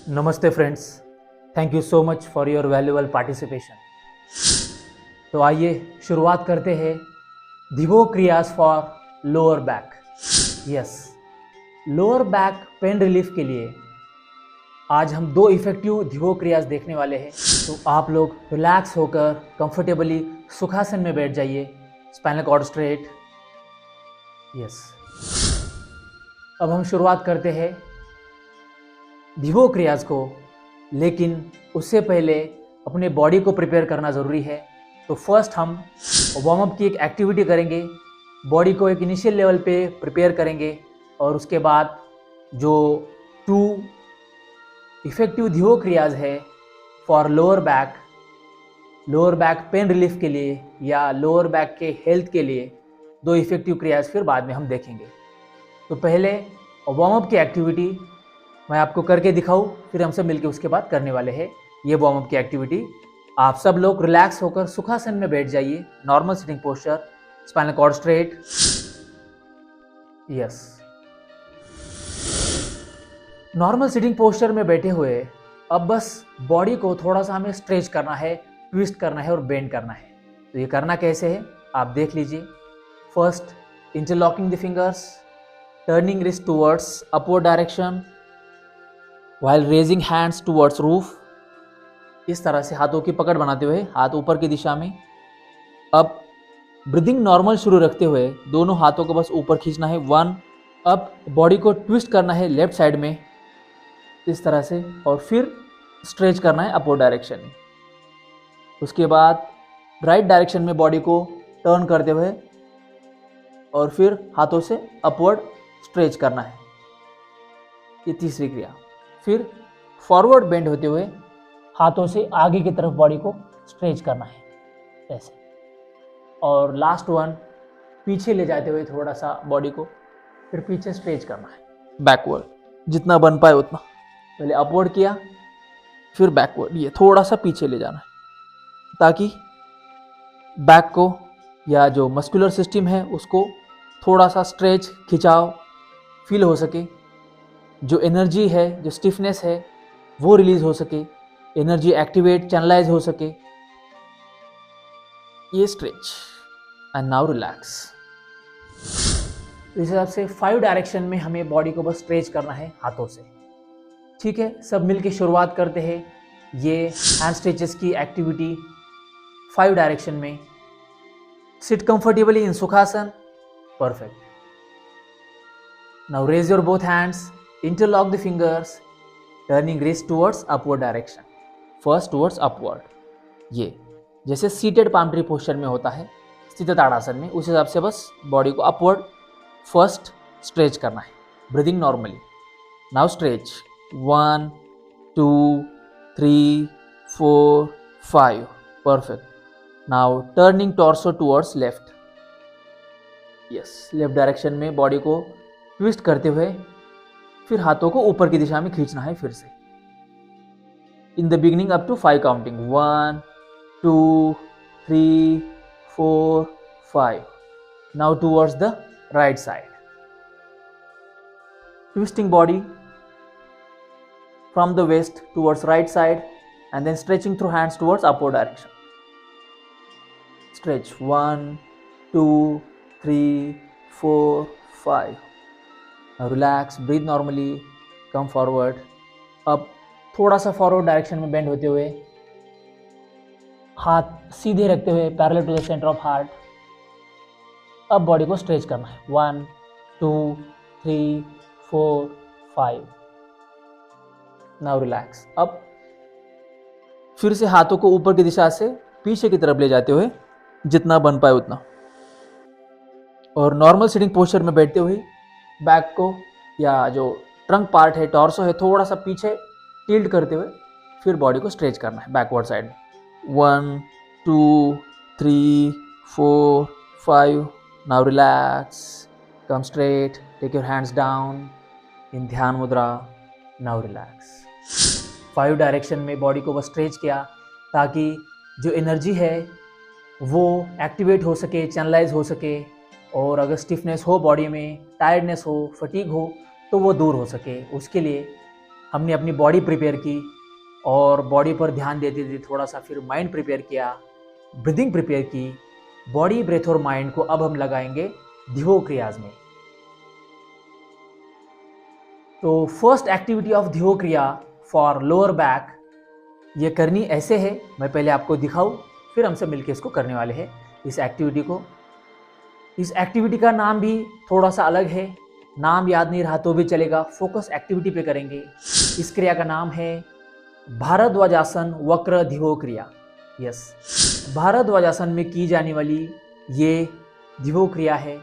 नमस्ते friends, thank you so much for your valuable participation. तो आइए शुरुआत करते हैं धिवो क्रियाज for lower back. Yes, lower back pain relief के लिए आज हम दो इफेक्टिव धिवो क्रियाज देखने वाले हैं। तो आप लोग रिलैक्स होकर कंफर्टेबली सुखासन में बैठ जाइए, स्पाइनल कॉर्ड स्ट्रेट। यस, अब हम शुरुआत करते हैं धिवो क्रियाज को, लेकिन उससे पहले अपने बॉडी को प्रिपेयर करना ज़रूरी है। तो फर्स्ट हम वार्म अप की एक एक्टिविटी करेंगे, बॉडी को एक इनिशियल लेवल पे प्रिपेयर करेंगे और उसके बाद जो टू इफेक्टिव धिवो क्रियाज है for lower back pain relief के लिए या लोअर बैक के हेल्थ के लिए दो इफेक्टिव क्रियाज फिर बाद में हम देखेंगे। तो पहले वार्म अप की एक्टिविटी मैं आपको करके दिखाऊं, फिर हम सब मिलकर उसके बाद करने वाले हैं ये वार्म अप की एक्टिविटी। आप सब लोग रिलैक्स होकर सुखासन में बैठ जाइए, normal sitting posture, spinal cord straight. Yes, normal sitting posture में बैठे हुए अब बस बॉडी को थोड़ा सा हमें स्ट्रेच करना है, ट्विस्ट करना है और बेंड करना है। तो ये करना कैसे है आप देख लीजिए। First, interlocking the fingers, turning wrist towards upward direction while raising hands towards roof। इस तरह से हाथों की पकड़ बनाते हुए हाथ ऊपर की दिशा में। अब ब्रीदिंग नॉर्मल शुरू रखते हुए दोनों हाथों को बस ऊपर खींचना है। 1। अब बॉडी को ट्विस्ट करना है लेफ्ट साइड में इस तरह से और फिर स्ट्रेच करना है अपवर्ड डायरेक्शन में। उसके बाद राइट डायरेक्शन में बॉडी को टर्न करते हुए और फिर हाथों से अपवर्ड स्ट्रेच करना है। ये तीसरी क्रिया। फिर फॉरवर्ड बेंड होते हुए हाथों से आगे की तरफ बॉडी को स्ट्रेच करना है ऐसे। और लास्ट वन, पीछे ले जाते हुए थोड़ा सा बॉडी को फिर पीछे स्ट्रेच करना है बैकवर्ड, जितना बन पाए उतना। पहले अपवर्ड किया फिर बैकवर्ड, ये थोड़ा सा पीछे ले जाना है ताकि बैक को या जो मस्कुलर सिस्टम है उसको थोड़ा सा स्ट्रेच खिंचाव फील हो सके, जो एनर्जी है, जो स्टिफनेस है वो रिलीज हो सके, एनर्जी एक्टिवेट चैनलाइज हो सके। ये स्ट्रेच एंड नाउ रिलैक्स। इस हिसाब से 5 डायरेक्शन में हमें बॉडी को बस स्ट्रेच करना है हाथों से। ठीक है, सब मिलके शुरुआत करते हैं ये हैंड स्ट्रेचेस की एक्टिविटी 5 डायरेक्शन में। सिट कंफर्टेबली इन सुखासन। Perfect. Now raise your both hands, interlock the fingers, turning wrist towards upward direction। first towards upward, ये जैसे सीटेड पाम ट्री पोस्चर में होता है स्थित ताड़ासन में, उस हिसाब से बस बॉडी को अपवर्ड फर्स्ट स्ट्रेच करना है, breathing normally. Now stretch 1 2 3 4 5। Perfect. Now turning torso towards left. Yes, left direction में बॉडी को ट्विस्ट करते हुए फिर हाथों को ऊपर की दिशा में खींचना है फिर से। In the beginning up to 5 counting, 1 2 3 4 5। Now towards the right side, twisting body from the waist towards right side and then stretching through hands towards upward direction. Stretch 1 2 3 4 5। Relax, breathe normally, come forward. अब थोड़ा सा forward direction में bend होते हुए हाथ सीधे रखते हुए parallel to the centre of heart. अब बॉडी को स्ट्रेच करना है 1 2 3 4 5। Now relax. अब फिर से हाथों को ऊपर की दिशा से पीछे की तरफ ले जाते हुए जितना बन पाए उतना, और नॉर्मल सिटिंग पोस्चर में बैठते हुए बैक को या जो ट्रंक पार्ट है, टॉर्सो है, थोड़ा सा पीछे टिल्ट करते हुए फिर बॉडी को स्ट्रेच करना है बैकवर्ड साइड में। 1 2 3 4 5। Now relax, come straight, take your hands down in dhyan mudra. Now relax. 5 direction में बॉडी को बस स्ट्रेच किया ताकि जो एनर्जी है वो एक्टिवेट हो सके, चैनलाइज हो सके, और अगर स्टिफनेस हो बॉडी में, टायर्डनेस हो, फटीग हो तो वो दूर हो सके। उसके लिए हमने अपनी बॉडी प्रिपेयर की और बॉडी पर ध्यान देते थे थोड़ा सा, फिर माइंड प्रिपेयर किया, ब्रीदिंग प्रिपेयर की, बॉडी, ब्रेथ और माइंड को अब हम लगाएंगे धिवो क्रियाज में। तो फर्स्ट एक्टिविटी ऑफ धिवो क्रिया फॉर लोअर बैक, ये करनी ऐसे है, मैं पहले आपको दिखाऊं फिर हम सब मिलकर इसको करने वाले हैं इस एक्टिविटी को। इस एक्टिविटी का नाम भी थोड़ा सा अलग है, नाम याद नहीं रहा तो भी चलेगा, फोकस एक्टिविटी पे करेंगे। इस क्रिया का नाम है भारद्वाजासन वक्र धिवो क्रिया। यस, भारद्वाजासन में की जाने वाली ये धिवो क्रिया है।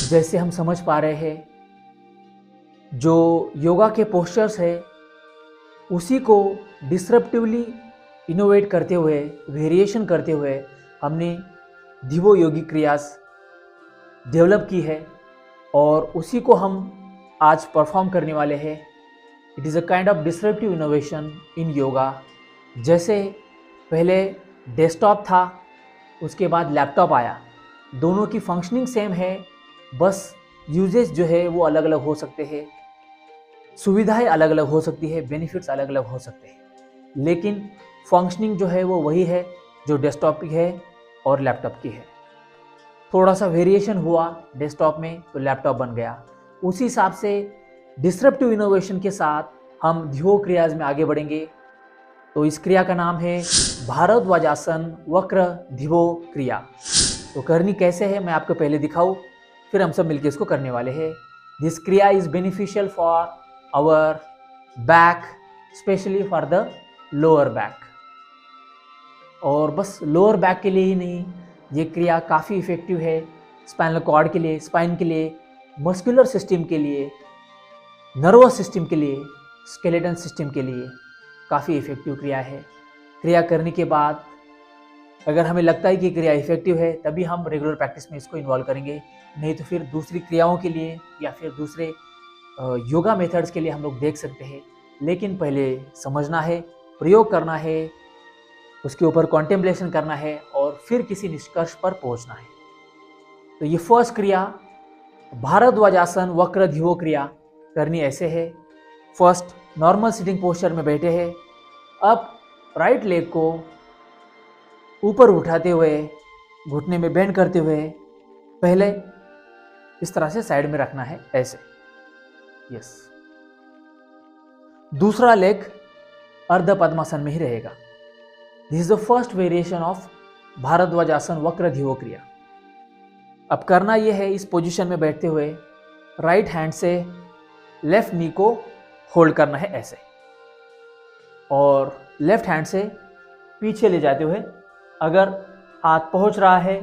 जैसे हम समझ पा रहे हैं, जो योगा के पोस्चर्स है उसी को डिस्रप्टिवली इनोवेट करते हुए, वेरिएशन करते हुए हमने धिवो योगी क्रियास डेवलप की है और उसी को हम आज परफॉर्म करने वाले हैं। It is a kind of disruptive innovation in yoga. जैसे पहले डेस्कटॉप था, उसके बाद लैपटॉप आया, दोनों की फंक्शनिंग सेम है, बस यूजेस जो है वो अलग अलग हो सकते हैं, सुविधाएं अलग अलग हो सकती है, बेनिफिट्स अलग अलग हो सकते हैं, लेकिन फंक्शनिंग जो है वो वही है जो डेस्कटॉप की है और लैपटॉप की है। थोड़ा सा वेरिएशन हुआ डेस्कटॉप में तो लैपटॉप बन गया। उसी हिसाब से डिस्रप्टिव इनोवेशन के साथ हम धिवो क्रियाज में आगे बढ़ेंगे। तो इस क्रिया का नाम है भारद्वाजासन वक्र धिवो क्रिया। तो करनी कैसे है मैं आपको पहले दिखाऊं, फिर हम सब मिलकर इसको करने वाले हैं। This kriya is beneficial for our back, specially for the lower back. और बस लोअर बैक के लिए ही नहीं, ये क्रिया काफ़ी इफ़ेक्टिव है स्पाइनल कॉर्ड के लिए, स्पाइन के लिए, मस्कुलर सिस्टम के लिए, नर्वस सिस्टम के लिए, स्केलेटन सिस्टम के लिए काफ़ी इफ़ेक्टिव क्रिया है। क्रिया करने के बाद अगर हमें लगता है कि क्रिया इफ़ेक्टिव है तभी हम रेगुलर प्रैक्टिस में इसको इन्वॉल्व करेंगे, नहीं तो फिर दूसरी क्रियाओं के लिए या फिर दूसरे योगा मेथड्स के लिए हम लोग देख सकते हैं। लेकिन पहले समझना है, प्रयोग करना है, उसके ऊपर कॉन्टेम्पलेशन करना है और फिर किसी निष्कर्ष पर पहुंचना है। तो ये फर्स्ट क्रिया भारद्वाजासन वक्र धिवो क्रिया करनी ऐसे है। फर्स्ट नॉर्मल सिटिंग पोस्चर में बैठे हैं। अब राइट लेग को ऊपर उठाते हुए, घुटने में बेंड करते हुए पहले इस तरह से साइड में रखना है, ऐसे। यस, दूसरा लेग अर्ध पद्मासन में ही रहेगा। This is the first variation of भारद्वाजासन वक्र धिवो क्रिया। अब करना यह है, इस पोजीशन में बैठते हुए राइट हैंड से लेफ्ट नी को होल्ड करना है ऐसे, और लेफ्ट हैंड से पीछे ले जाते हुए, अगर हाथ पहुंच रहा है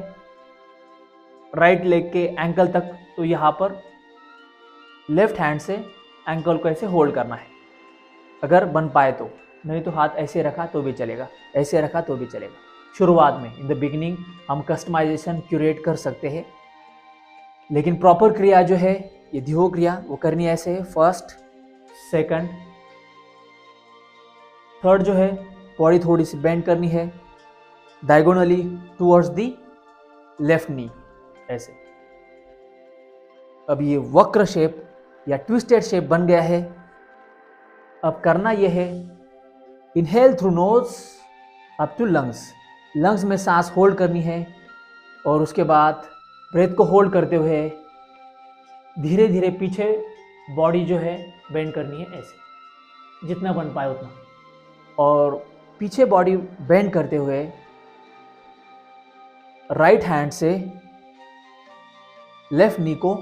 राइट लेग के एंकल तक तो यहाँ पर लेफ्ट हैंड से एंकल को ऐसे होल्ड करना है, अगर बन पाए तो। नहीं तो हाथ ऐसे रखा तो भी चलेगा, ऐसे रखा तो भी चलेगा। शुरुआत में इन द बिगिनिंग हम कस्टमाइजेशन क्यूरेट कर सकते हैं, लेकिन प्रॉपर क्रिया जो है ये धिवो क्रिया वो करनी ऐसे है। फर्स्ट, सेकंड, थर्ड जो है बॉडी थोड़ी सी बेंड करनी है डायगोनली टुवर्ड्स दी लेफ्ट नी, ऐसे। अब ये वक्र शेप या ट्विस्टेड शेप बन गया है। अब करना यह है, inhale through nose up to lungs, lungs में सांस होल्ड करनी है और उसके बाद ब्रेथ को होल्ड करते हुए धीरे धीरे पीछे बॉडी जो है बेंड करनी है ऐसे, जितना बन पाए उतना। और पीछे बॉडी बेंड करते हुए राइट हैंड से लेफ्ट नी को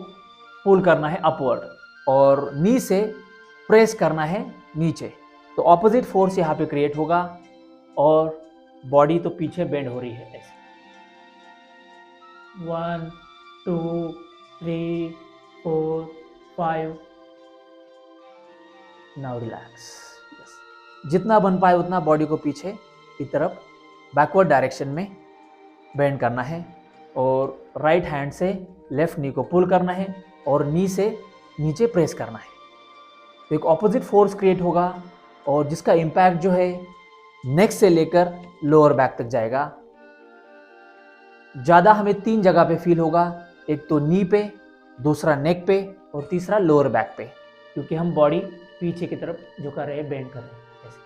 पुल करना है अपवर्ड और नी से प्रेस करना है नीचे। तो ऑपोजिट फोर्स यहाँ पे क्रिएट होगा और बॉडी तो पीछे बेंड हो रही है ऐसे। 1 2 3 4 5। Now relax. जितना बन पाए उतना बॉडी को पीछे की तरफ बैकवर्ड डायरेक्शन में बेंड करना है और राइट हैंड से लेफ्ट नी को पुल करना है और नी से नीचे प्रेस करना है। तो एक ऑपोजिट फोर्स क्रिएट होगा और जिसका इम्पैक्ट जो है नेक से लेकर लोअर बैक तक जाएगा। ज़्यादा हमें 3 जगह पे फील होगा, एक तो नी पे, दूसरा नेक पे और तीसरा लोअर बैक पे, क्योंकि हम बॉडी पीछे की तरफ झुका रहे, बेंड कर रहे हैं ऐसे।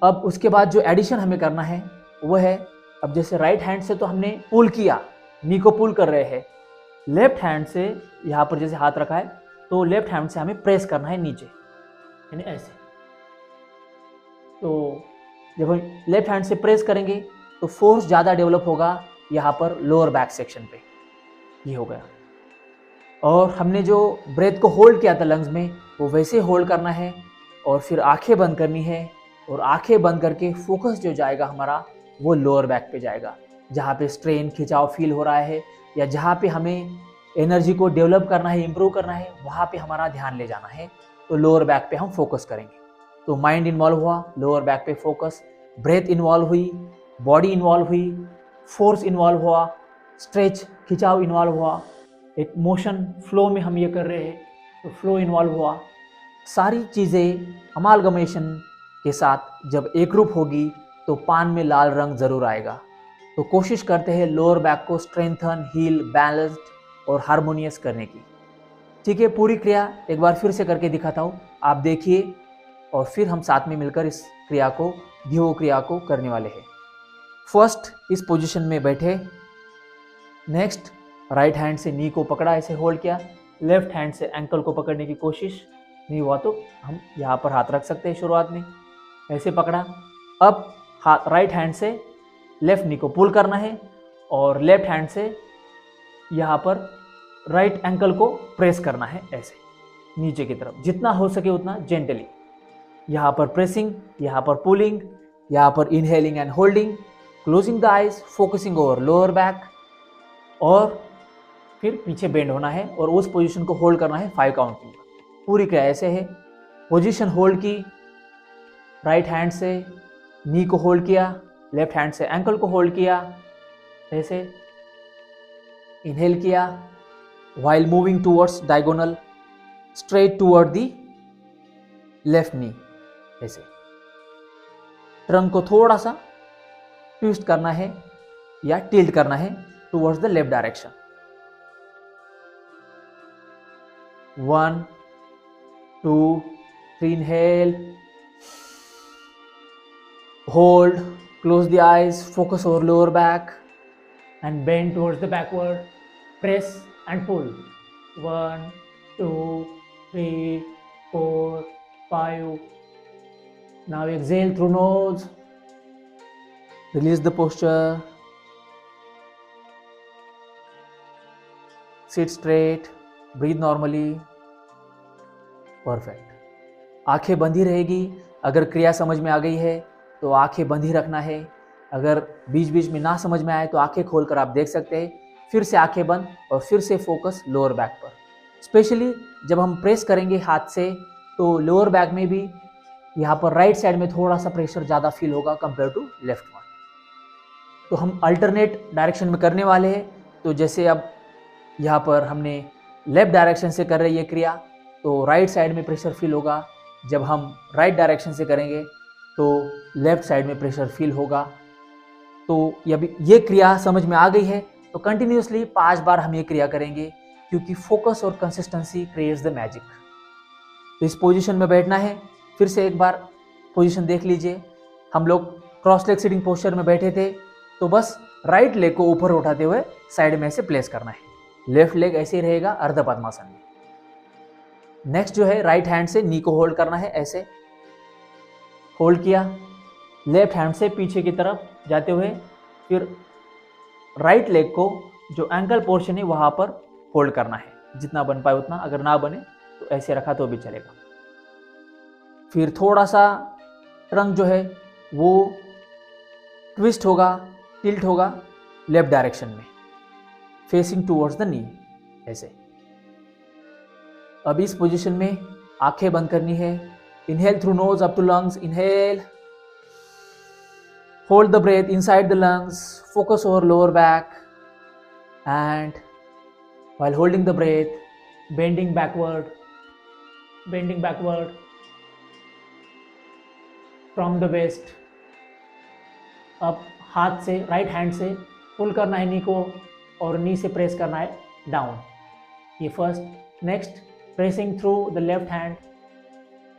अब उसके बाद जो एडिशन हमें करना है वो है, अब जैसे राइट हैंड से तो हमने पुल किया, नी को पुल कर रहे हैं, लेफ्ट हैंड से यहाँ पर जैसे हाथ रखा है तो लेफ्ट हैंड से हमें प्रेस करना है नीचे, यानी ऐसे। तो जब हम लेफ्ट हैंड से प्रेस करेंगे तो फोर्स ज़्यादा डेवलप होगा यहाँ पर लोअर बैक सेक्शन पे, ये हो गया। और हमने जो ब्रेथ को होल्ड किया था लंग्स में वो वैसे होल्ड करना है और फिर आंखें बंद करनी है, और आंखें बंद करके फोकस जो जाएगा हमारा वो लोअर बैक पे जाएगा, जहाँ पे स्ट्रेन खिंचाव फील हो रहा है या जहाँ पे हमें एनर्जी को डेवलप करना है, इंप्रूव करना है, वहाँ पे हमारा ध्यान ले जाना है। तो लोअर बैक पे हम फोकस करेंगे। तो माइंड इन्वॉल्व हुआ, लोअर बैक पे फोकस, ब्रेथ इन्वॉल्व हुई, बॉडी इन्वॉल्व हुई, फोर्स इन्वॉल्व हुआ, स्ट्रेच खिंचाव इन्वॉल्व हुआ, एक मोशन फ्लो में हम ये कर रहे हैं तो फ्लो इन्वॉल्व हुआ। सारी चीज़ें अमालगमेशन के साथ जब एकरूप होगी तो पान में लाल रंग जरूर आएगा। तो कोशिश करते हैं लोअर बैक को स्ट्रेंथन, हील, बैलेंस्ड और हारमोनियस करने की। ठीक है, पूरी क्रिया एक बार फिर से करके दिखाता हूँ, आप देखिए और फिर हम साथ में मिलकर इस क्रिया को, ध्यो क्रिया को करने वाले हैं। फर्स्ट इस पोजीशन में बैठे, नेक्स्ट राइट हैंड से नी को पकड़ा, ऐसे होल्ड किया, लेफ्ट हैंड से एंकल को पकड़ने की कोशिश, नहीं हुआ तो हम यहाँ पर हाथ रख सकते हैं शुरुआत में, ऐसे पकड़ा। अब हाथ राइट हैंड से लेफ्ट नी को पुल करना है और लेफ्ट हैंड से यहाँ पर राइट एंकल को प्रेस करना है ऐसे नीचे की तरफ, जितना हो सके उतना जेंटली। यहाँ पर प्रेसिंग, यहाँ पर पुलिंग, यहाँ पर inhaling and holding, closing the eyes, focusing over lower back, और फिर पीछे बेंड होना है और उस पोजीशन को होल्ड करना है 5 काउंट की। पूरी क्रिया ऐसे है, पोजीशन होल्ड की, राइट हैंड से नी को होल्ड किया, लेफ्ट हैंड से एंकल को होल्ड किया, ऐसे इनहेल किया, while moving towards diagonal straight toward the left knee, ऐसे ट्रंक को थोड़ा सा ट्विस्ट करना है या टिल्ट करना है towards the left direction। 1 2 3 inhale, hold, close the eyes, focus over lower back and bend towards the backward, press and pull। 1 2 3 4 5। Now exhale through nose, release the posture, sit straight, breathe normally, perfect। आंखें बंधी रहेगी। अगर क्रिया समझ में आ गई है तो आंखें बंधी रखना है, अगर बीच बीच में ना समझ में आए तो आंखें खोलकर आप देख सकते हैं। फिर से आंखें बंद और फिर से फोकस लोअर बैक पर। स्पेशली जब हम प्रेस करेंगे हाथ से तो लोअर बैक में भी यहाँ पर राइट साइड में थोड़ा सा प्रेशर ज़्यादा फील होगा कंपेयर टू लेफ्ट वन। तो हम अल्टरनेट डायरेक्शन में करने वाले हैं। तो जैसे अब यहाँ पर हमने लेफ्ट डायरेक्शन से कर रहे ये क्रिया, तो राइट साइड में प्रेशर फील होगा। जब हम राइट डायरेक्शन से करेंगे तो लेफ्ट साइड में प्रेशर फील होगा। तो ये क्रिया समझ में आ गई है तो कंटिन्यूसली 5 बार हम ये क्रिया करेंगे, क्योंकि फोकस और कंसिस्टेंसी क्रिएट्स द मैजिक। तो इस पोजीशन में बैठना है। फिर से एक बार पोजीशन देख लीजिए। हम लोग क्रॉस लेग सिटिंग पोस्चर में बैठे थे, तो बस राइट लेग को ऊपर उठाते हुए साइड में ऐसे प्लेस करना है। लेफ्ट लेग ऐसे ही रहेगा अर्ध पद्मासन में। नेक्स्ट जो है राइट हैंड से नी को होल्ड करना है, ऐसे होल्ड किया, लेफ्ट हैंड से पीछे की तरफ जाते हुए फिर राइट लेग को जो एंकल पोर्शन है वहाँ पर होल्ड करना है, जितना बन पाए उतना। अगर ना बने तो ऐसे रखा तो भी चलेगा। फिर थोड़ा सा ट्रंक जो है वो ट्विस्ट होगा, टिल्ट होगा लेफ्ट डायरेक्शन में, फेसिंग टुवर्ड्स द नी, ऐसे। अब इस पोजीशन में आंखें बंद करनी है। Inhale through nose up to lungs, inhale, hold the breath inside the lungs, focus over lower back, and while holding the breath, bending backward from the waist। अब हाथ से, राइट हैंड से पुल करना है नी को और नी से प्रेस करना है डाउन। ये first Next, pressing through the left hand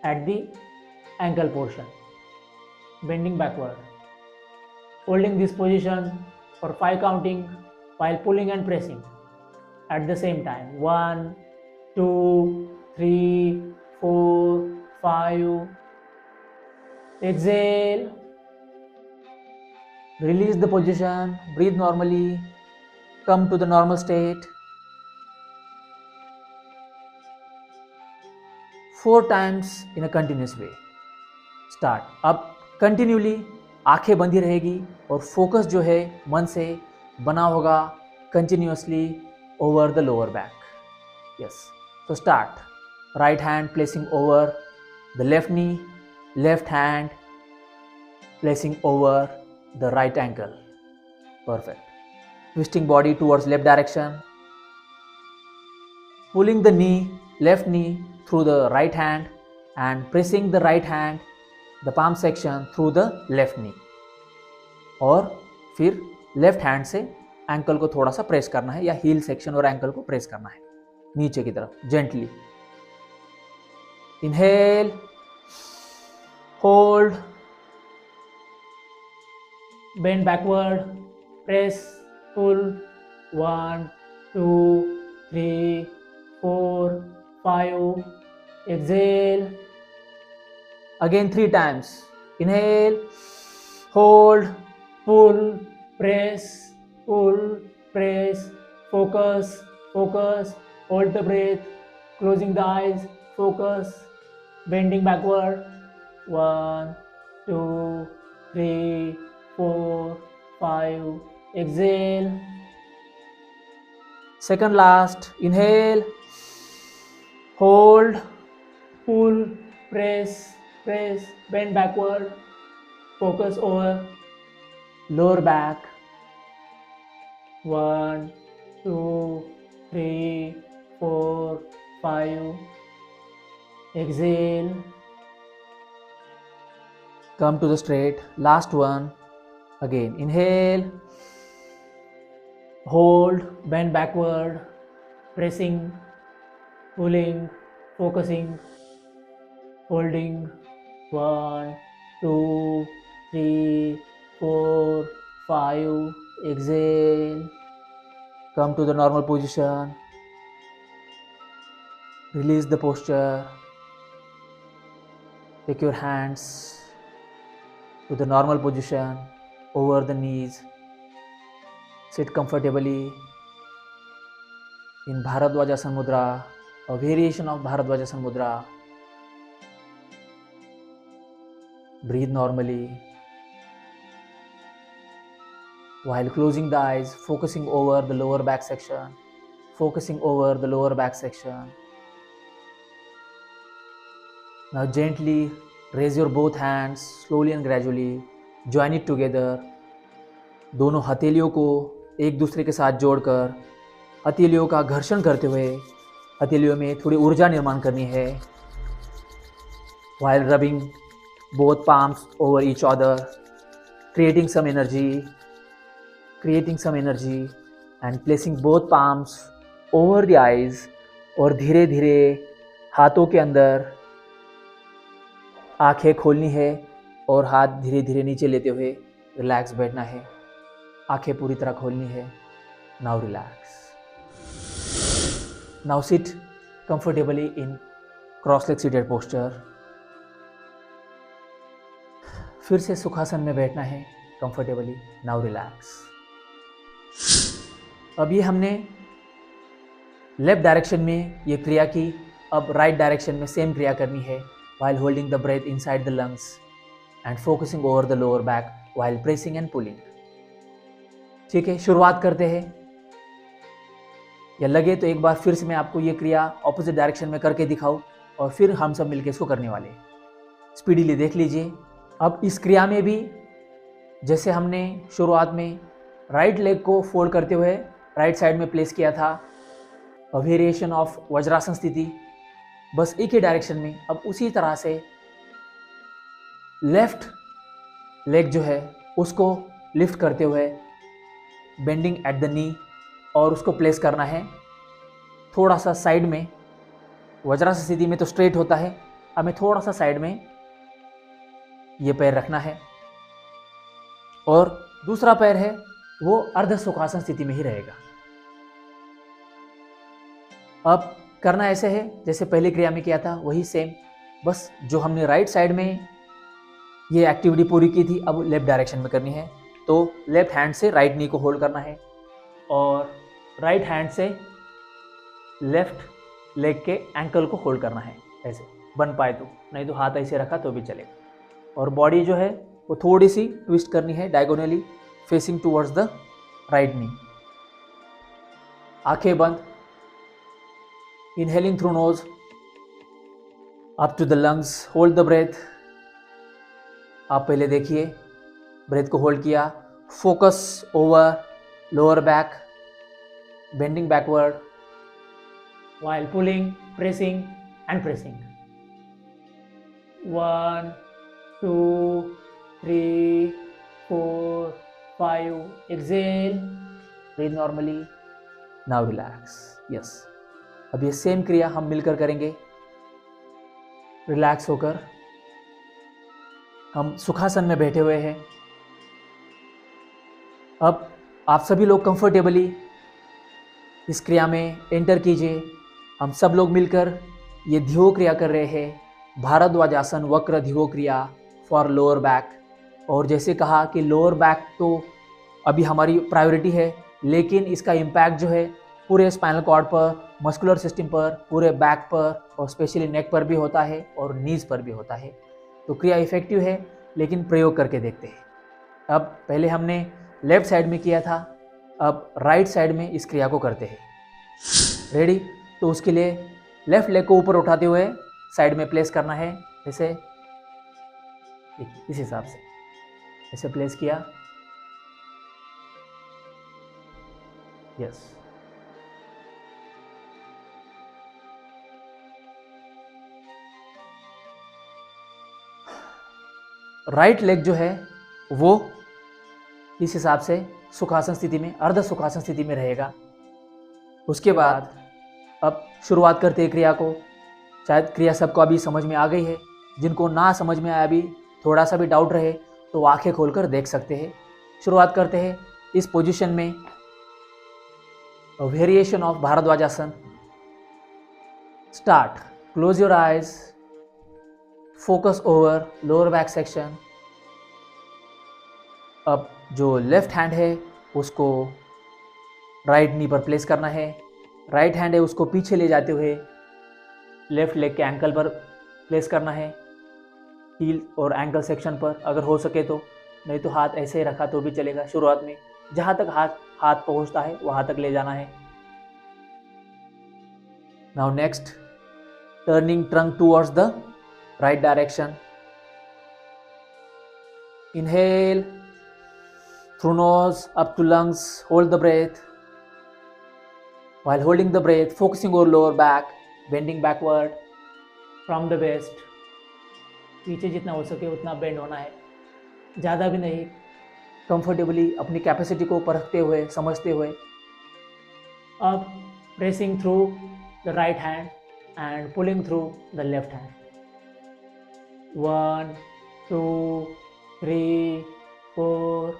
at the ankle portion, bending backward. Holding this position for 5 counting while pulling and pressing at the same time. 1, 2, 3, 4, 5. Exhale. Release the position. Breathe normally. Come to the normal state. 4 times in a continuous way. Start. अब continually आंखें बंदी रहेगी और focus जो है मन से बना होगा continuously over the lower back. Yes. So start. Right hand placing over the left knee, left hand placing over the right ankle. Perfect. Twisting body towards left direction. Pulling the knee, left knee through the right hand and pressing the right hand, the palm section through the left knee. और फिर left hand से ankle को थोड़ा सा press करना है या heel section और एंकल को प्रेस करना है नीचे की तरफ gently. Inhale, hold, bend backward, press, pull. 1, 2, 3, 4, 5. Exhale. Again 3 times. Inhale, hold, pull, press, focus, hold the breath, closing the eyes, focus, bending backward. 1, 2, 3, 4, 5. Exhale. Second last. Inhale, hold, pull, press, bend backward, focus over lower back. 1, 2, 3, 4, 5. Exhale. Come to the straight. Last one. Again, inhale, hold, bend backward, pressing, pulling, focusing, holding. 1, 2, 3, 4, 5. Exhale. Come to the normal position. Release the posture. Take your hands to the normal position over the knees. Sit comfortably in Bharadwajasana Mudra, a variation of Bharadwajasana Mudra. Breathe normally while closing the eyes, focusing over the lower back section, Now gently raise your both hands, slowly and gradually join it together. दोनों हथेलियों को एक दूसरे के साथ जोड़कर हथेलियों का घर्षण करते हुए हथेलियों में थोड़ी ऊर्जा निर्माण करनी है. While rubbing both palms over each other, creating some energy and placing both palms over the eyes. और धीरे धीरे हाथों के अंदर आंखें खोलनी है और हाथ धीरे धीरे नीचे लेते हुए रिलैक्स बैठना है. आंखें पूरी तरह खोलनी है. Now relax. Now sit comfortably इन क्रॉस लेग सीटेड पोस्चर. फिर से सुखासन में बैठना है कंफर्टेबली. Now relax. अब ये हमने लेफ्ट डायरेक्शन में ये क्रिया की. अब राइट डायरेक्शन में सेम क्रिया करनी है while holding the breath inside the lungs and focusing over the lower back while pressing and pulling. ठीक है, शुरुआत करते हैं. या लगे तो एक बार फिर से मैं आपको ये क्रिया ऑपोजिट डायरेक्शन में करके दिखाऊं और फिर हम सब मिलकर इसको करने वाले. स्पीडीली देख लीजिए. अब इस क्रिया में भी जैसे हमने शुरुआत में राइट लेग को फोल्ड करते हुए राइट साइड में प्लेस किया था, अ वेरिएशन ऑफ वज्रासन स्थिति, बस एक ही डायरेक्शन में. अब उसी तरह से लेफ्ट लेग जो है उसको लिफ्ट करते हुए बेंडिंग एट द नी और उसको प्लेस करना है थोड़ा सा साइड में वज्रासन स्थिति में तो स्ट्रेट होता है, हमें थोड़ा सा साइड में ये पैर रखना है, और दूसरा पैर है वो अर्ध सुखासन स्थिति में ही रहेगा। अब करना ऐसे है जैसे पहली क्रिया में किया था, वही सेम, बस जो हमने राइट साइड में ये एक्टिविटी पूरी की थी अब लेफ्ट डायरेक्शन में करनी है। तो लेफ्ट हैंड से राइट नी को होल्ड करना है और राइट हैंड से लेफ्ट लेग के एंकल को होल्ड करना है, ऐसे बन पाए तो, नहीं तो हाथ ऐसे रखा तो भी चलेगा। और बॉडी जो है वो थोड़ी सी ट्विस्ट करनी है diagonally facing towards the right knee. आंखें बंद, inhaling through nose up to the lungs, hold the breath. आप पहले देखिए, ब्रेथ को होल्ड किया, focus over lower back, bending backward while pulling, pressing and pressing. 1, 2, 3, 4, 5. Exhale, breathe normally. Now relax. Yes. अब ये same क्रिया हम मिलकर करेंगे। रिलैक्स होकर हम सुखासन में बैठे हुए हैं। अब आप सभी लोग कंफर्टेबली इस क्रिया में एंटर कीजिए। हम सब लोग मिलकर ये ध्यो क्रिया कर रहे हैं, भारद्वाजासन वक्र ध्यो क्रिया फॉर लोअर बैक। और जैसे कहा कि लोअर बैक तो अभी हमारी प्रायोरिटी है, लेकिन इसका इम्पैक्ट जो है पूरे स्पाइनल कॉर्ड पर, मस्कुलर सिस्टम पर, पूरे बैक पर और स्पेशली नेक पर भी होता है और नीज पर भी होता है। तो क्रिया इफेक्टिव है, लेकिन प्रयोग करके देखते हैं। अब पहले हमने लेफ्ट साइड में किया था, अब राइट साइड में इस क्रिया को करते हैं। रेडी? तो उसके लिए लेफ्ट लेग को ऊपर उठाते हुए साइड में प्लेस करना है, जैसे इस हिसाब से ऐसे प्लेस किया। यस, राइट लेग जो है वो इस हिसाब से सुखासन स्थिति में, अर्ध सुखासन स्थिति में रहेगा। उसके बाद अब शुरुआत करते हैं क्रिया को। शायद क्रिया सबको अभी समझ में आ गई है, जिनको ना समझ में आया, अभी थोड़ा सा भी डाउट रहे तो आंखें खोलकर देख सकते हैं। शुरुआत करते हैं इस पोजीशन में, वेरिएशन ऑफ भारद्वाजासन। Start, close your eyes, focus over lower back section. अब जो लेफ्ट हैंड है उसको राइट नी पर प्लेस करना है, राइट हैंड है उसको पीछे ले जाते हुए लेफ्ट लेग के एंकल पर प्लेस करना है, हील और एंकल सेक्शन पर अगर हो सके तो, नहीं तो हाथ ऐसे ही रखा तो भी चलेगा। शुरुआत में जहाँ तक हाथ पहुँचता है वहाँ तक ले जाना है। Now next, turning trunk towards the right direction. Inhale through nose up to lungs, hold the breath. While holding the breath, focusing over lower back, bending backward from the waist. पीछे जितना हो सके उतना बेंड होना है, ज़्यादा भी नहीं, कंफर्टेबली अपनी कैपेसिटी को परखते हुए, समझते हुए। अब pressing through the right hand and pulling through the left hand. 1, 2, 3, 4,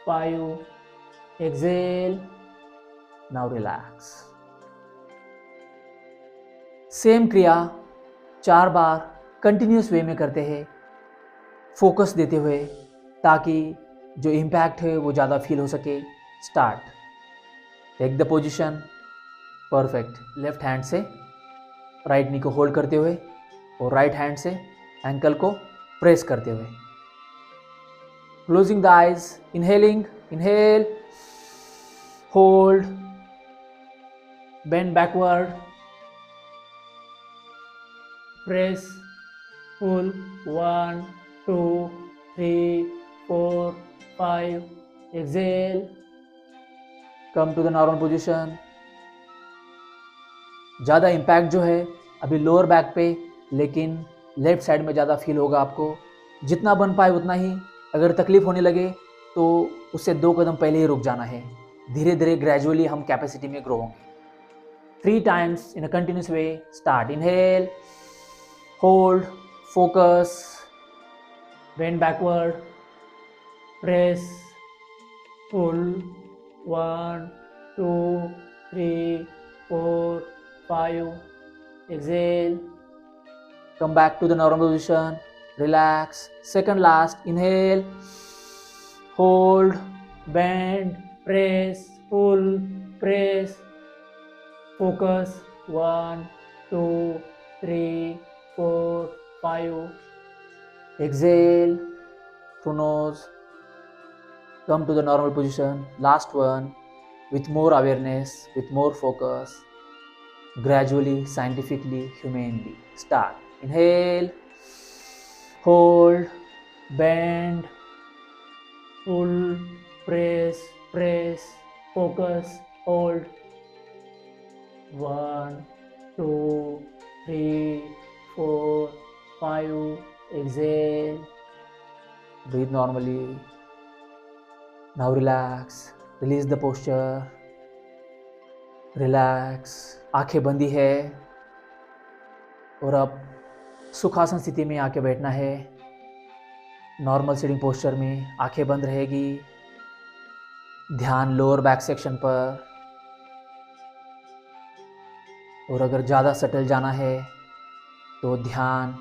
5. Exhale. Now relax. Same क्रिया 4 बार कंटिन्यूस वे में करते हैं, फोकस देते हुए, ताकि जो इम्पैक्ट है वो ज़्यादा फील हो सके। Start, take the position, perfect. Left hand से राइट नी को होल्ड करते हुए और राइट हैंड से एंकल को प्रेस करते हुए। Closing the eyes, inhaling, inhale, hold, bend backward, press, pull, 1, 2, 3, 4, 5, exhale, come to the normal position। ज़्यादा इम्पैक्ट जो है अभी लोअर बैक पे, लेकिन लेफ्ट साइड में ज़्यादा फील होगा आपको। जितना बन पाए उतना ही, अगर तकलीफ होने लगे तो उससे 2 कदम पहले ही रुक जाना है। धीरे धीरे ग्रेजुअली हम कैपेसिटी में ग्रो होंगे। 3 times in a continuous way. Start. Inhale, hold, focus, bend backward, press, pull. 1, 2, 3, 4, 5. Exhale. Come back to the normal position. Relax. Second last. Inhale, hold, bend, press, pull, press, focus. 1, 2, 3, 4, 5. Exhale through nose. Come to the normal position. Last one. With more awareness, with more focus. Gradually, scientifically, humanely. Start. Inhale, hold, bend, pull, press, press, focus, hold. 1, 2, 3, 4, 5. Exhale. Breathe normally. Now relax. Release the posture. Relax. आंखें बंदी है और अब सुखासन स्थिति में आके बैठना है. नॉर्मल सिटिंग पोस्चर में आंखें बंद रहेगी. ध्यान लोअर बैक सेक्शन पर. और अगर ज़्यादा सटल जाना है तो ध्यान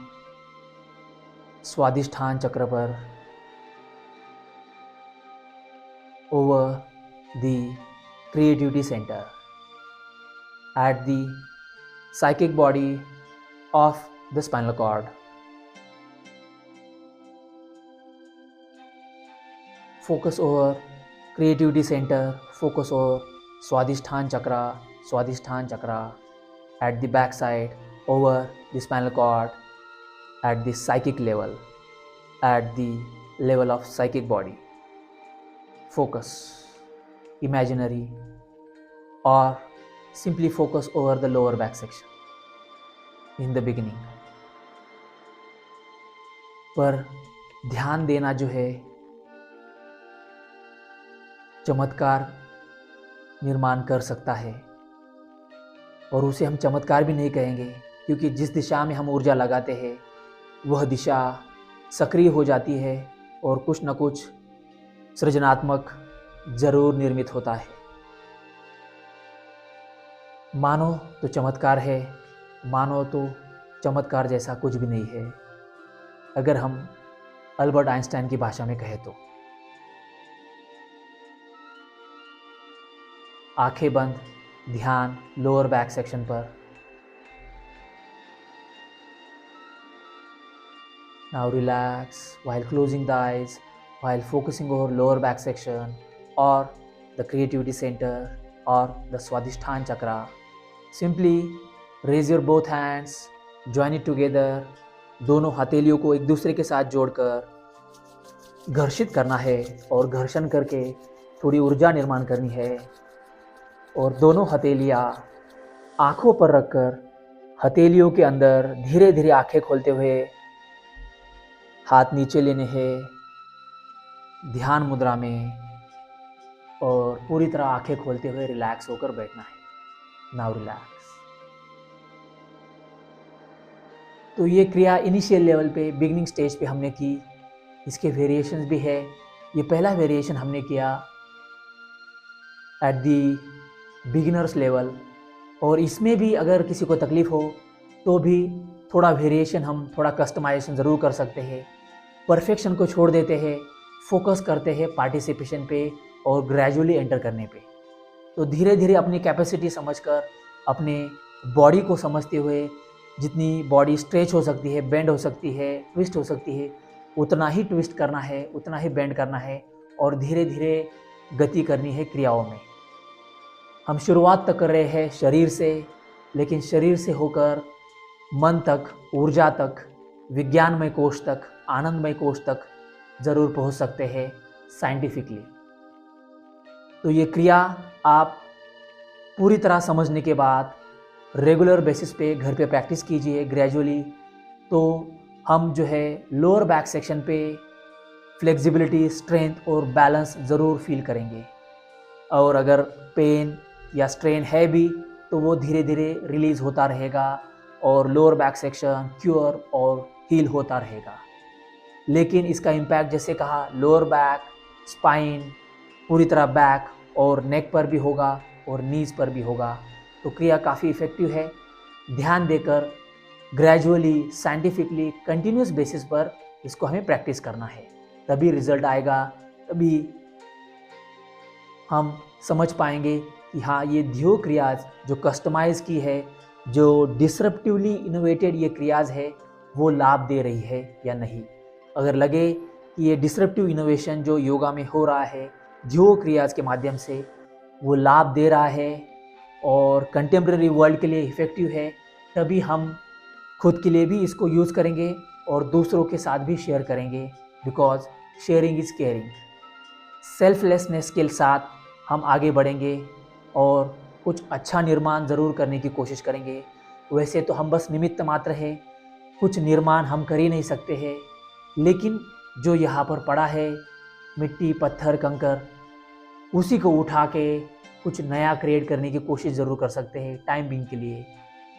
स्वादिष्ठान चक्र पर. Over the creativity centre at the psychic body of the spinal cord. Focus over creativity center, focus over Swadhisthana chakra at the back side, over the spinal cord, at the psychic level, at the level of psychic body. Focus, imaginary or simply focus over the lower back section in the beginning. पर ध्यान देना जो है चमत्कार निर्माण कर सकता है. और उसे हम चमत्कार भी नहीं कहेंगे क्योंकि जिस दिशा में हम ऊर्जा लगाते हैं वह दिशा सक्रिय हो जाती है और कुछ न कुछ सृजनात्मक जरूर निर्मित होता है. मानो तो चमत्कार है, मानो तो चमत्कार जैसा कुछ भी नहीं है अगर हम अल्बर्ट आइंस्टाइन की भाषा में कहें तो. आंखें बंद, ध्यान लोअर बैक सेक्शन पर. Now relax while closing the eyes, while focusing over lower back section or the creativity center or the Swadhisthana chakra. Simply raise your both hands, join it together. दोनों हथेलियों को एक दूसरे के साथ जोड़कर घर्षित करना है और घर्षण करके थोड़ी ऊर्जा निर्माण करनी है. और दोनों हथेलियाँ आँखों पर रखकर हथेलियों के अंदर धीरे धीरे आँखें खोलते हुए हाथ नीचे लेने हैं ध्यान मुद्रा में और पूरी तरह आँखें खोलते हुए रिलैक्स होकर बैठना है. Now relax. तो ये क्रिया इनिशियल लेवल पे बिगिनिंग स्टेज पे हमने की. इसके वेरिएशंस भी है. ये पहला वेरिएशन हमने किया एट दी बिगिनर्स लेवल और इसमें भी अगर किसी को तकलीफ़ हो तो भी थोड़ा वेरिएशन हम थोड़ा कस्टमाइजेशन ज़रूर कर सकते हैं. परफेक्शन को छोड़ देते हैं, फोकस करते हैं पार्टिसिपेशन पे और ग्रेजुअली एंटर करने पे. तो धीरे धीरे अपनी कैपेसिटी समझकर अपने बॉडी को समझते हुए जितनी बॉडी स्ट्रेच हो सकती है, बेंड हो सकती है, ट्विस्ट हो सकती है, उतना ही ट्विस्ट करना है, उतना ही बेंड करना है और धीरे धीरे गति करनी है क्रियाओं में. हम शुरुआत तक कर रहे हैं शरीर से, लेकिन शरीर से होकर मन तक, ऊर्जा तक, विज्ञानमय कोश तक, आनंदमय कोश तक ज़रूर पहुंच सकते हैं साइंटिफिकली. तो ये क्रिया आप पूरी तरह समझने के बाद रेगुलर बेसिस पे घर पे प्रैक्टिस कीजिए ग्रेजुअली. तो हम जो है लोअर बैक सेक्शन पे फ्लेक्सिबिलिटी, स्ट्रेंथ और बैलेंस ज़रूर फील करेंगे. और अगर पेन या स्ट्रेन है भी तो वो धीरे धीरे रिलीज होता रहेगा और लोअर बैक सेक्शन क्योर और हील होता रहेगा। लेकिन इसका इम्पैक्ट जैसे कहा लोअर बैक, स्पाइन, पूरी तरह बैक और नेक पर भी होगा और नीज पर भी होगा। तो क्रिया काफ़ी इफ़ेक्टिव है। ध्यान देकर ग्रेजुअली, साइंटिफिकली, कंटिन्यूस बेसिस पर इसको हमें प्रैक्टिस करना है, तभी रिजल्ट आएगा, तभी हम समझ पाएंगे कि हाँ ये ध्यो क्रियाज जो कस्टमाइज की है, जो डिसरप्टिवली इनोवेटेड ये क्रियाज है, वो लाभ दे रही है या नहीं। अगर लगे कि ये डिसरप्टिव इनोवेशन जो योगा में हो रहा है ध्यो क्रियाज के माध्यम से वो लाभ दे रहा है और कंटेम्प्रेरी वर्ल्ड के लिए इफ़ेक्टिव है, तभी हम खुद के लिए भी इसको यूज़ करेंगे और दूसरों के साथ भी शेयर करेंगे। Because sharing is caring. Selflessness के साथ हम आगे बढ़ेंगे और कुछ अच्छा निर्माण ज़रूर करने की कोशिश करेंगे। वैसे तो हम बस निमित्त मात्र है, कुछ निर्माण हम कर ही नहीं सकते हैं, लेकिन जो यहाँ पर पड़ा है मिट्टी, पत्थर, कंकर, उसी को उठा के कुछ नया क्रिएट करने की कोशिश ज़रूर कर सकते हैं। टाइम बीइंग के लिए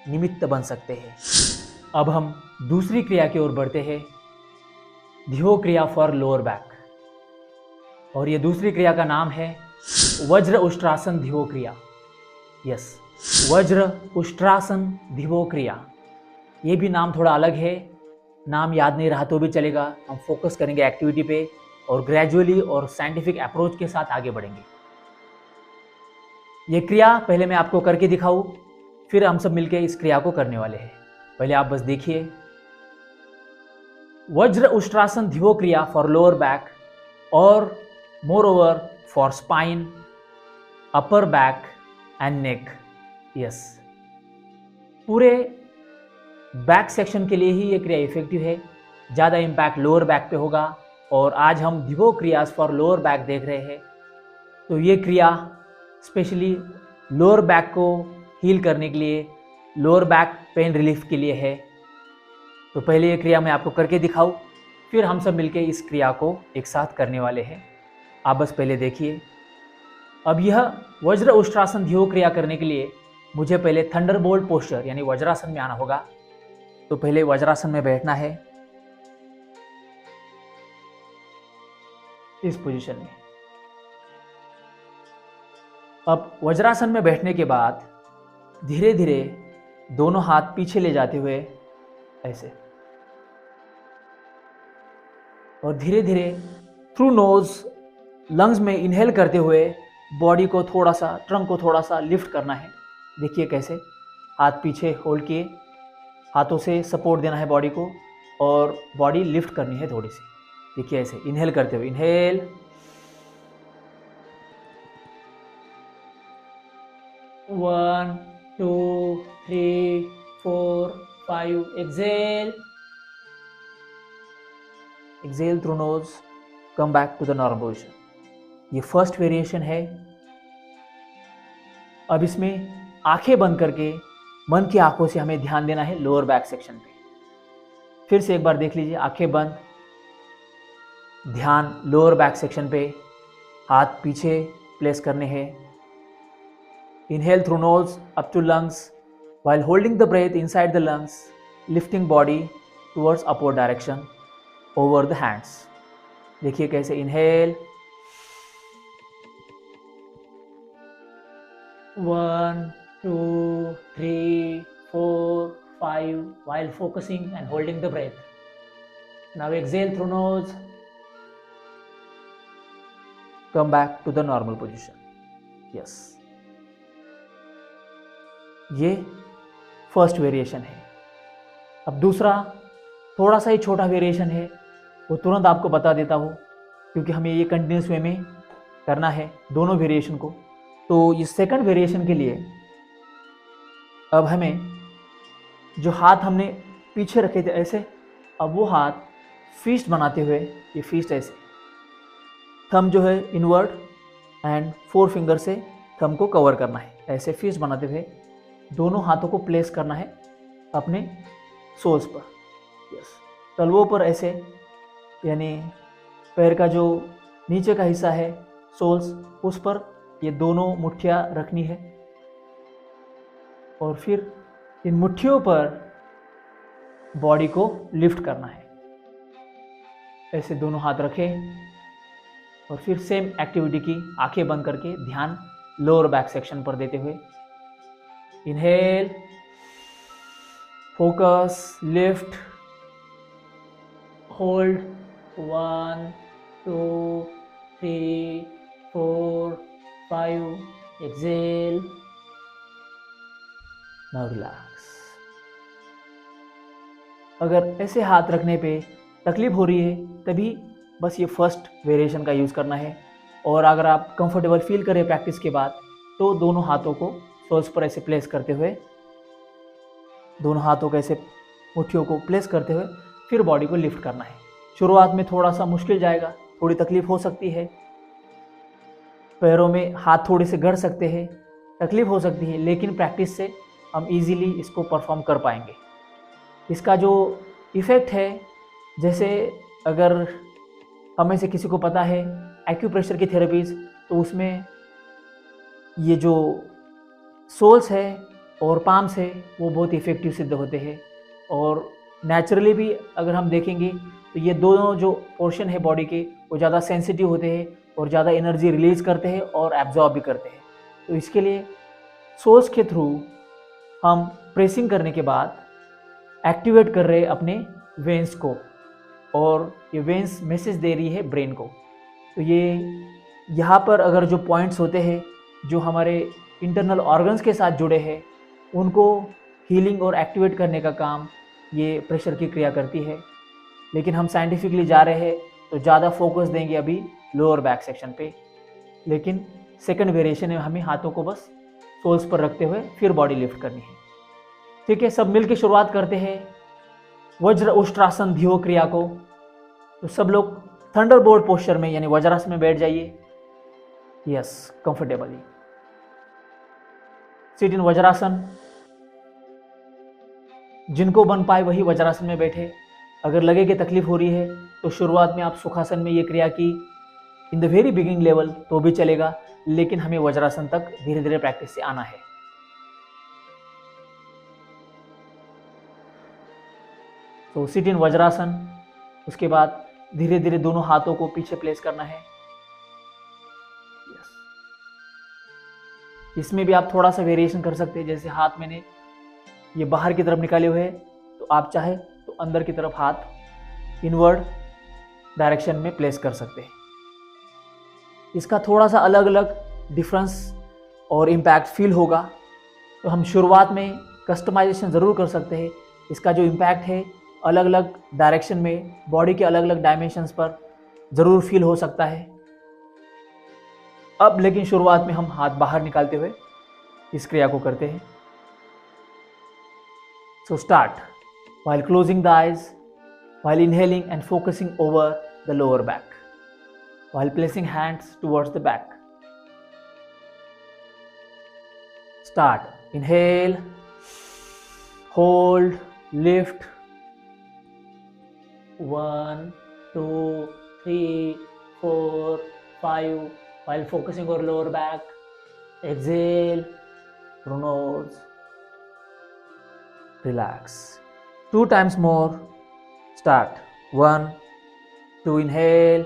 निमित्त बन सकते हैं। अब हम दूसरी क्रिया की ओर बढ़ते हैं, ध्यो क्रिया फॉर लोअर बैक। और ये दूसरी क्रिया का नाम है वज्र उष्ट्रासन ध्यो क्रिया। यस, वज्र उष्ट्रासन ध्यो क्रिया। ये भी नाम थोड़ा अलग है, नाम याद नहीं रहा तो भी चलेगा। हम फोकस करेंगे एक्टिविटी पे और ग्रेजुअली और साइंटिफिक अप्रोच के साथ आगे बढ़ेंगे। ये क्रिया पहले मैं आपको करके दिखाऊं, फिर हम सब मिलकर इस क्रिया को करने वाले हैं। पहले आप बस देखिए, वज्र उष्ट्रासन ध्यो क्रिया फॉर लोअर बैक और more over for spine, upper back and neck. Yes, पूरे बैक सेक्शन के लिए ही ये क्रिया इफेक्टिव है। ज़्यादा इम्पैक्ट लोअर बैक पे होगा और आज हम ध्यो क्रियाज फॉर लोअर बैक देख रहे हैं। तो ये क्रिया स्पेशली लोअर बैक को हील करने के लिए, लोअर बैक पेन रिलीफ के लिए है। तो पहले ये क्रिया मैं आपको करके दिखाऊं, फिर हम सब मिलके इस क्रिया को एक साथ करने वाले हैं। आप बस पहले देखिए। अब यह वज्र उष्ट्रासन ध्यो क्रिया करने के लिए मुझे पहले थंडरबोल्ट पोस्चर यानी वज्रासन में आना होगा। तो पहले वज्रासन में बैठना है, इस पोजीशन में। अब वज्रासन में बैठने के बाद धीरे धीरे दोनों हाथ पीछे ले जाते हुए ऐसे, और धीरे धीरे थ्रू नोज लंग्स में इनहेल करते हुए बॉडी को थोड़ा सा, ट्रंक को थोड़ा सा लिफ्ट करना है। देखिए कैसे, हाथ पीछे होल्ड किए, हाथों से सपोर्ट देना है बॉडी को और बॉडी लिफ्ट करनी है थोड़ी सी। देखिए ऐसे इनहेल करते हुए, inhale, 1 2 3 4 5, exhale, exhale through nose, come back to the normal position। ये फर्स्ट वेरिएशन है। अब इसमें आंखें बंद करके मन की आंखों से हमें ध्यान देना है लोअर बैक सेक्शन पे। फिर से एक बार देख लीजिए, आंखें बंद, ध्यान लोअर बैक सेक्शन पे, हाथ पीछे प्लेस करने हैं। Inhale through nose up to lungs while holding the breath inside the lungs, lifting body towards upward direction over the hands। देखिए कैसे, inhale, 1 2 3 4 5 while focusing and holding the breath। Now exhale through nose, come back to the normal position। Yes, ये first variation है। अब दूसरा थोड़ा सा ही छोटा variation है, वो तुरंत आपको बता देता हूँ क्योंकि हमें ये कंटिन्यूस वे में करना है दोनों वेरिएशन को। तो ये सेकंड वेरिएशन के लिए अब हमें जो हाथ हमने पीछे रखे थे ऐसे, अब वो हाथ फीस्ट बनाते हुए, ये फीस्ट ऐसे, थंब जो है इनवर्ड एंड 4 फिंगर से थंब को कवर करना है। ऐसे फीस्ट बनाते हुए दोनों हाथों को प्लेस करना है अपने सोल्स पर। यस, तलवों पर ऐसे, यानी पैर का जो नीचे का हिस्सा है सोल्स, उस पर ये दोनों मुट्ठियाँ रखनी है। और फिर इन मुट्ठियों पर बॉडी को लिफ्ट करना है। ऐसे दोनों हाथ रखें और फिर सेम एक्टिविटी की आंखें बंद करके ध्यान लोअर बैक सेक्शन पर देते हुए inhale, focus, lift, hold 1 2 3 4 5, exhale, now relax. अगर ऐसे हाथ रखने पे तकलीफ हो रही है तभी बस ये फर्स्ट वेरिएशन का यूज़ करना है, और अगर आप कंफर्टेबल फील करें प्रैक्टिस के बाद तो दोनों हाथों को सोल्स पर ऐसे प्लेस करते हुए, दोनों हाथों को ऐसे मुट्ठियों को प्लेस करते हुए फिर बॉडी को लिफ्ट करना है। शुरुआत में थोड़ा सा मुश्किल जाएगा, थोड़ी तकलीफ हो सकती है, पैरों में हाथ थोड़े से गड़ सकते हैं, तकलीफ हो सकती है, लेकिन प्रैक्टिस से हम इजीली इसको परफॉर्म कर पाएंगे। इसका जो इफ़ेक्ट है, जैसे अगर हमें से किसी को पता है एक्यूप्रेशर की थेरेपीज़, तो उसमें ये जो सोल्स है और पाम्स है वो बहुत इफ़ेक्टिव सिद्ध होते हैं, और नेचुरली भी अगर हम देखेंगे तो ये दोनों जो पोर्शन है बॉडी के वो ज़्यादा सेंसिटिव होते हैं और ज़्यादा एनर्जी रिलीज़ करते हैं और एब्जॉर्ब भी करते हैं। तो इसके लिए सोल्स के थ्रू हम प्रेसिंग करने के बाद एक्टिवेट कर रहे हैं अपने वेन्स को, और ये वेन्स मैसेज दे रही है ब्रेन को। तो ये यहाँ पर अगर जो पॉइंट्स होते हैं जो हमारे इंटरनल ऑर्गन्स के साथ जुड़े हैं उनको हीलिंग और एक्टिवेट करने का काम ये प्रेशर की क्रिया करती है। लेकिन हम साइंटिफिकली जा रहे हैं तो ज़्यादा फोकस देंगे अभी लोअर बैक सेक्शन पे, लेकिन सेकंड वेरिएशन में हमें हाथों को बस सोल्स पर रखते हुए फिर बॉडी लिफ्ट करनी है। ठीक है, सब मिल के शुरुआत करते हैं वज्र उष्ट्रासन ध्यो क्रिया को। तो सब लोग थंडरबोल्ट पोस्चर में यानी वज्रासन में बैठ जाइए। Yes, comfortably sit in vajrasana. जिनको बन पाए वही वज्रासन में बैठे। अगर लगे कि तकलीफ हो रही है तो शुरुआत में आप सुखासन में ये क्रिया की in the very beginning level तो भी चलेगा, लेकिन हमें वज्रासन तक धीरे धीरे प्रैक्टिस से आना है। तो सिट इन वज्रासन, उसके बाद धीरे धीरे दोनों हाथों को पीछे प्लेस करना है। यस, इसमें भी आप थोड़ा सा वेरिएशन कर सकते हैं। जैसे हाथ मैंने ये बाहर की तरफ निकाले हुए हैं, तो आप चाहे तो अंदर की तरफ हाथ इनवर्ड डायरेक्शन में प्लेस कर सकते हैं। इसका थोड़ा सा अलग अलग डिफरेंस और इम्पैक्ट फील होगा, तो हम शुरुआत में कस्टमाइजेशन ज़रूर कर सकते हैं। इसका जो इम्पैक्ट है अलग अलग डायरेक्शन में, बॉडी के अलग अलग डायमेंशंस पर ज़रूर फील हो सकता है। अब लेकिन शुरुआत में हम हाथ बाहर निकालते हुए इस क्रिया को करते हैं। So start while closing the eyes, while inhaling and focusing over the lower back, while placing hands towards the back. Start. Inhale, hold, lift. 1 2 3 4 5, while focusing over lower back. Exhale through nose. Relax. 2 times more. Start. 1 2, inhale,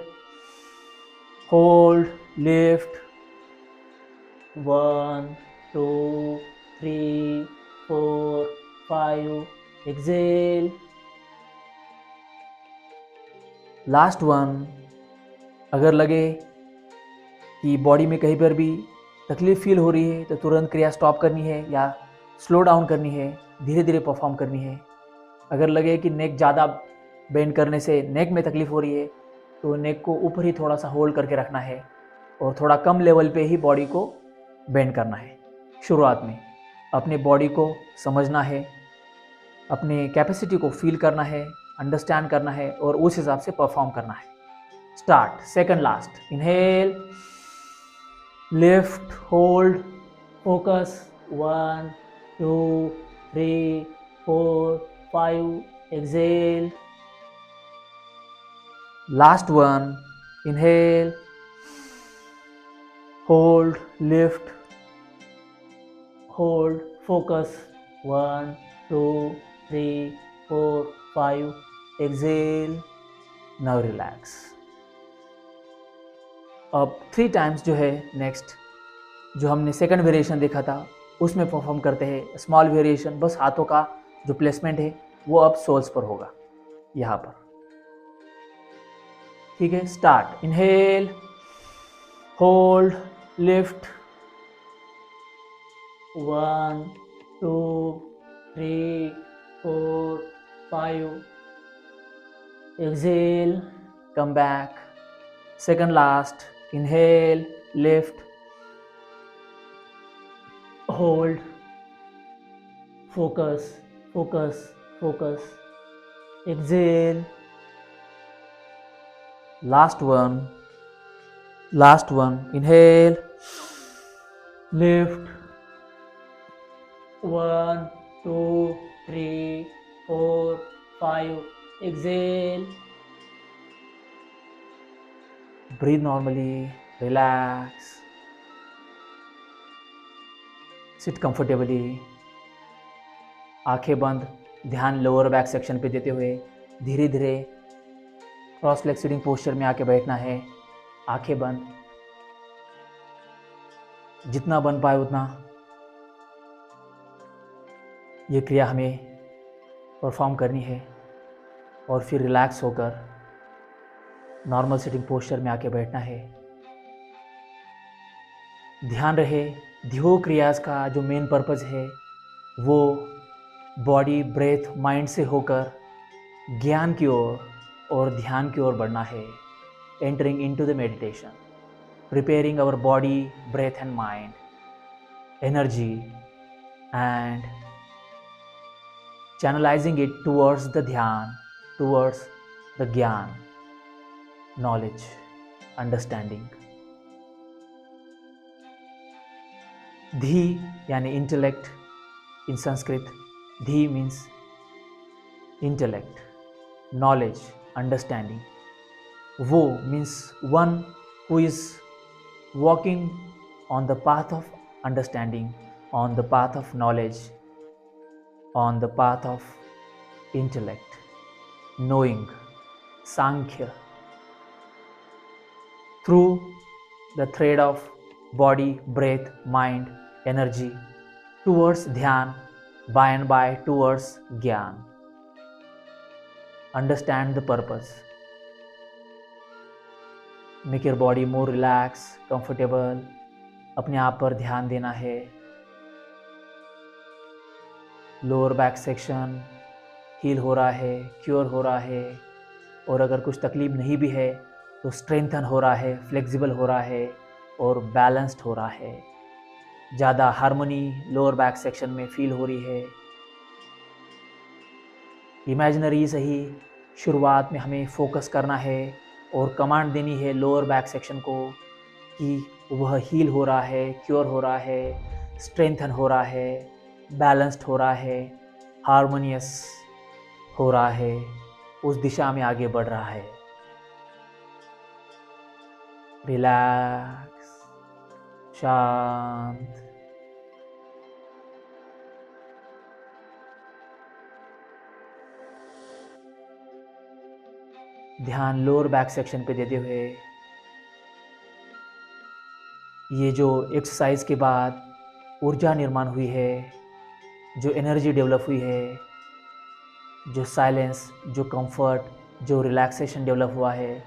hold, lift. 1 2 3 4 5, exhale. Last one. अगर लगे कि body में कहीं पर भी तकलीफ feel हो रही है तो तुरंत क्रिया स्टॉप करनी है या स्लो डाउन करनी है, धीरे धीरे परफॉर्म करनी है। अगर लगे कि नेक ज़्यादा बेंड करने से नेक में तकलीफ हो रही है तो नेक को ऊपर ही थोड़ा सा होल्ड करके रखना है और थोड़ा कम लेवल पे ही बॉडी को बेंड करना है। शुरुआत में अपने बॉडी को समझना है, अपने कैपेसिटी को फील करना है, अंडरस्टैंड करना है और उस हिसाब से परफॉर्म करना है। Start. Second last. Inhale, lift, hold, focus. 1 2 3 4 5, exhale. Last one. Inhale, hold, lift, hold, focus, 1 2 3 4 5, exhale, now relax. अब 3 टाइम्स जो है नेक्स्ट जो हमने सेकंड वेरिएशन देखा था उसमें परफॉर्म करते हैं स्मॉल वेरिएशन, बस हाथों का जो प्लेसमेंट है वो अब सोल्स पर होगा, यहाँ पर। ठीक है, start. Inhale, hold, lift, 1 2 3 4 5, exhale, come back, second last, inhale, lift, hold, focus, focus, focus, exhale, last one, inhale, lift, 1 2 3 4 5, exhale, breathe normally, relax, sit comfortably, आंखें बंद, ध्यान लोअर बैक सेक्शन पे देते हुए धीरे धीरे क्रॉस लेग सिटिंग पोस्चर में आके बैठना है। आंखें बंद, जितना बन पाए उतना ये क्रिया हमें परफॉर्म करनी है और फिर रिलैक्स होकर नॉर्मल सिटिंग पोस्चर में आके बैठना है। ध्यान रहे ध्योग क्रियाज का जो मेन पर्पज़ है वो बॉडी, ब्रेथ, माइंड से होकर ज्ञान की ओर और ध्यान की ओर बढ़ना है। Entering into the meditation, preparing our body, breath and mind, energy and channelizing it towards the dhyan, towards the gyan, knowledge, understanding. Dhi yani intellect in Sanskrit. Dhi means intellect, knowledge, understanding. Wo means one who is walking on the path of understanding, on the path of knowledge, on the path of intellect, knowing, Sankhya, through the thread of body, breath, mind, energy, towards Dhyan, by and by towards Gyan. Understand the purpose. Make your body more relaxed, comfortable. अपने आप पर ध्यान देना है। Lower back section heal हो रहा है, cure हो रहा है, और अगर कुछ तकलीफ नहीं भी है तो स्ट्रेंथन हो रहा है, फ्लेक्सिबल हो रहा है और बैलेंस्ड हो रहा है। ज़्यादा हार्मनी लोअर बैक सेक्शन में फील हो रही है। इमेजिनरी सही शुरुआत में हमें फोकस करना है और कमांड देनी है लोअर बैक सेक्शन को कि वह हील हो रहा है, क्योर हो रहा है, स्ट्रेंथन हो रहा है, बैलेंस्ड हो रहा है, हार्मोनियस हो रहा है, उस दिशा में आगे बढ़ रहा है। रिलैक्स, शांत, ध्यान लोअर बैक सेक्शन पे देते हुए ये जो एक्सरसाइज के बाद ऊर्जा निर्माण हुई है, जो एनर्जी डेवलप हुई है, जो साइलेंस, जो कंफर्ट, जो रिलैक्सेशन डेवलप हुआ है,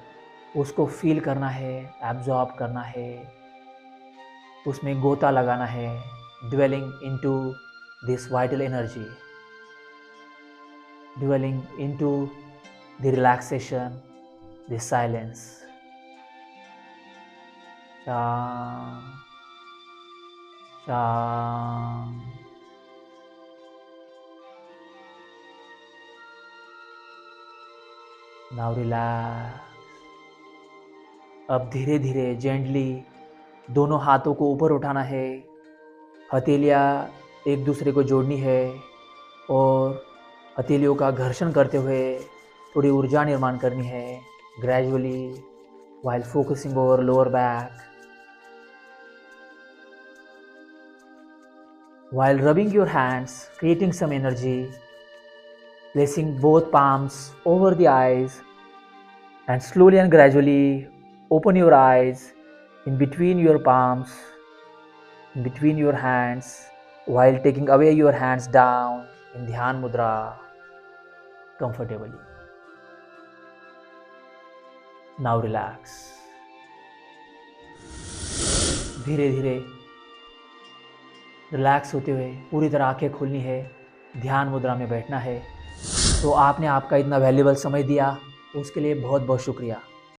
उसको फील करना है, एब्जॉर्ब करना है, उसमें गोता लगाना है, dwelling into this vital energy, dwelling into the relaxation, the silence. शांत, शांत। Now relax. अब धीरे धीरे जेंटली दोनों हाथों को ऊपर उठाना है, हथेलियाँ एक दूसरे को जोड़नी है और हथेलियों का घर्षण करते हुए थोड़ी ऊर्जा निर्माण करनी है। Gradually while focusing over lower back, while rubbing your hands, creating some energy, placing both palms over the eyes, and slowly and gradually open your eyes in between your palms, in between your hands, while taking away your hands down in Dhyan Mudra comfortably. Now relax. धीरे धीरे relax होते हुए पूरी तरह आंखें खोलनी है, ध्यान मुद्रा में बैठना है। तो आपने आपका इतना वैल्यूबल समय दिया, उसके लिए बहुत बहुत शुक्रिया।